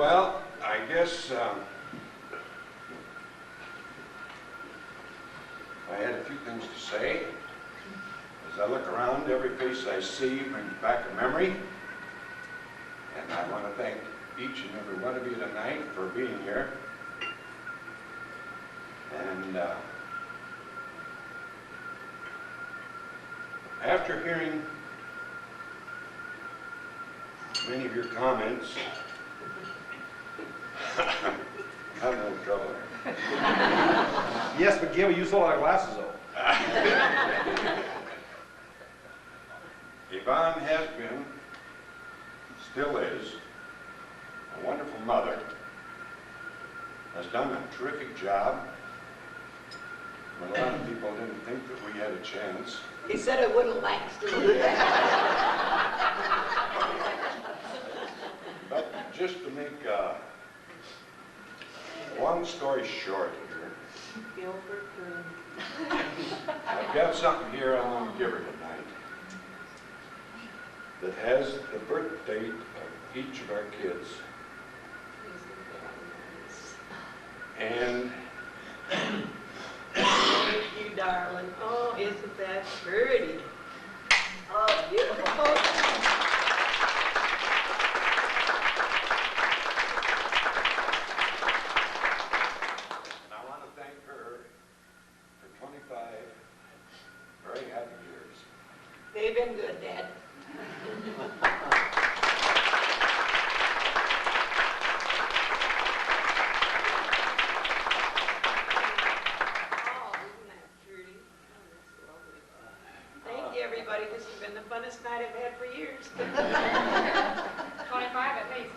Well, I guess I had a few things to say. As I look around, every face I see brings back a memory. And I want to thank each and every one of you tonight for being here. And after hearing many of your comments, I'm no trouble. Yes, but Gil, you saw our glasses though. Yvonne has been, still is, a wonderful mother, has done a terrific job when a lot of people didn't think that we had a chance. He said it wouldn't last. But just to make a long story short here, I've got something here I want to give her tonight that has the birth date of each of our kids. And Thank you, darling. Oh, isn't that pretty? Oh, beautiful. I want to thank her for 25 very happy years. They've been good, Dad. Oh, isn't that pretty? Oh, that's lovely. Thank you, everybody. This has been the funnest night I've had for years. 25 at least.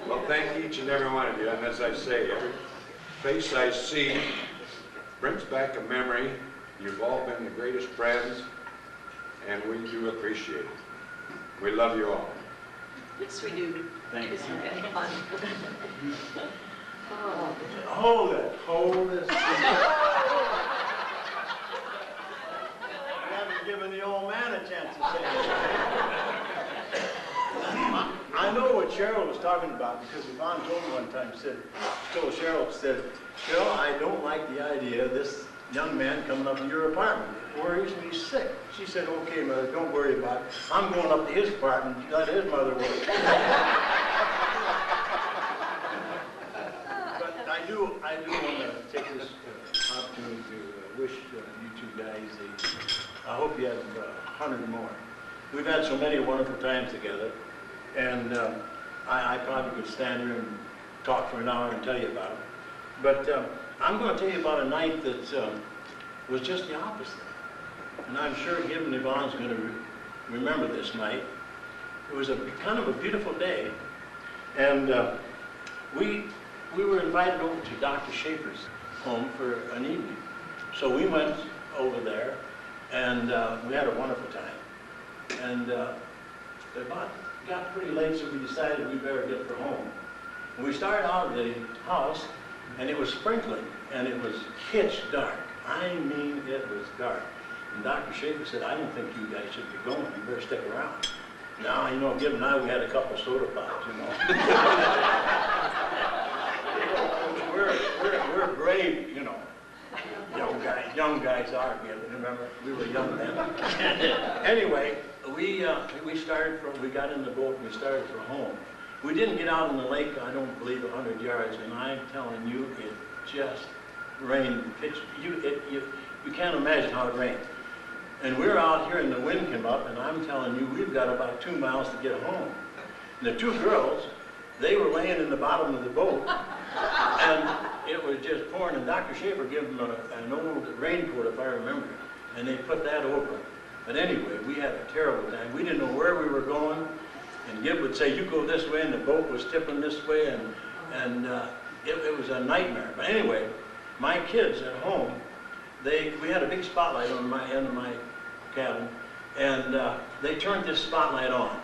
Well, thank each and every one of you. And as I say, every face I see brings back a memory. You've all been the greatest friends, and we do appreciate it. We love you all. Yes, we do. Thank you. This has been fun. Oh. Hold it. Hold it. I haven't given the old man a chance to say anything. I know what Cheryl was talking about because Yvonne told me one time, told Cheryl, Cheryl, I don't like the idea of this young man coming up to your apartment. It worries me sick. She said, okay, Mother, don't worry about it. I'm going up to his apartment, let his mother worry. But I do want to take this opportunity to wish you two guys I hope you have 100 more. We've had so many wonderful times together, and I probably could stand here and talk for an hour and tell you about it. But I'm going to tell you about a night that was just the opposite. And I'm sure Gib and Yvonne's going to remember this night. It was a kind of a beautiful day, and we were invited over to Dr. Schaefer's home for an evening. So we went over there, and we had a wonderful time. And it got pretty late, so we decided we better get for home. And we started out of the house, and it was sprinkling, and it was pitch dark. I mean, it was dark. And Dr. Schaefer said, I don't think you guys should be going. You better stick around. Now, you know, Gib and I, we had a couple soda pops, you know. We're brave, you know. Young guys are, remember? We were young then. Anyway, we got in the boat and we started for home. We didn't get out on the lake, I don't believe, 100 yards, and I'm telling you, it just rained. You can't imagine how it rained. And we're out here and the wind came up, and I'm telling you, we've got about 2 miles to get home. And the two girls, they were laying in the bottom of the boat, and it was just pouring, and Dr. Schaefer gave them an old raincoat, if I remember, and they put that over them. But anyway, we had a terrible time. We didn't know where we were going, and Gib would say, you go this way, and the boat was tipping this way, and it was a nightmare. But anyway, my kids at home, we had a big spotlight on my end of my cabin, and they turned this spotlight on.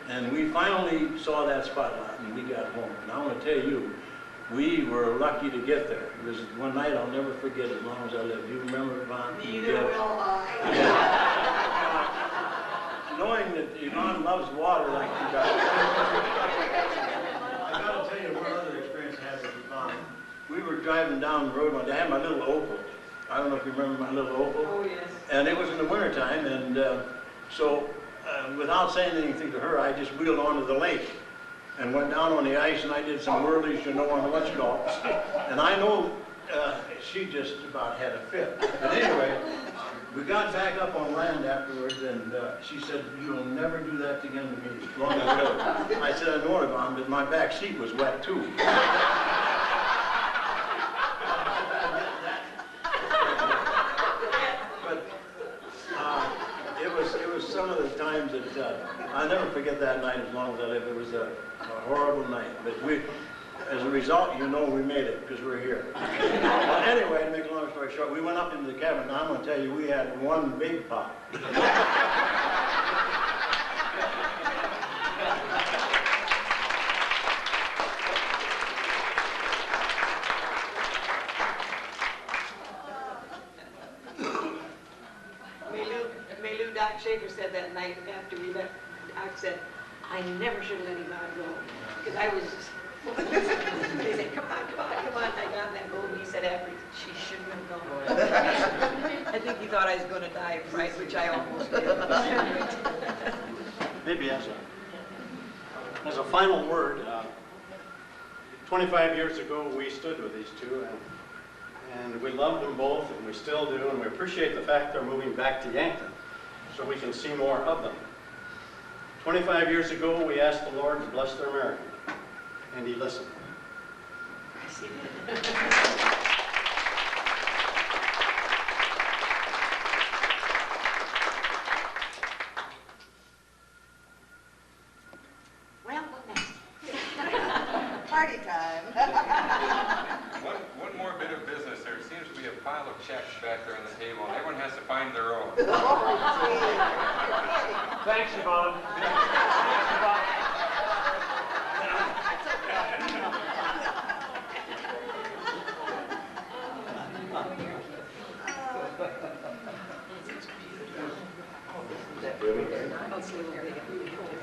And we finally saw that spotlight, and we got home. And I want to tell you, we were lucky to get there. It was one night I'll never forget as long as I live. You remember it, Yvonne? Neither will I. Knowing that Yvonne loves water like she does. I gotta tell you one other experience I had with Yvonne. We were driving down the road one day. I had my little Opel. I don't know if you remember my little Opel. Oh, yes. And it was in the wintertime, and so without saying anything to her, I just wheeled onto the lake and went down on the ice, and I did some whirlies, you know, on the what's called. And I know she just about had a fit. But anyway, we got back up on land afterwards, and she said, "You'll never do that again to me as long as I live." I said, "I know, Yvonne, but my back seat was wet too." It was some of the times that I'll never forget that night as long as I live. It was a horrible night, but as a result, you know, we made it because we're here. Well, anyway, to make a long story short, we went up into the cabin, and I'm going to tell you, we had one big pot. Doc Shaker said that night after we left, Doc said, "I never should have let him out go." Because I was just, they said, come on. I got in that boat, and he said after, she shouldn't have gone. I think he thought I was going to die of fright, which I almost did. Maybe as a final word, 25 years ago we stood with these two, and we loved them both, and we still do, and we appreciate the fact they're moving back to Yankton so we can see more of them. 25 years ago we asked the Lord to bless their marriage, and He listened. Yes, he did. Well, what next? Party time. One more bit of business. There seems to be a pile of checks back there on the table, and everyone has to find their own. Thanks, Yvonne.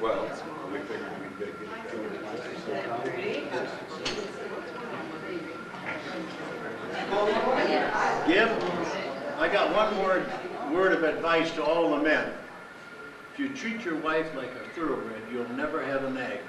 Well, we figured we'd get Gib, I got one more word of advice to all the men. If you treat your wife like a thoroughbred, you'll never have a nag.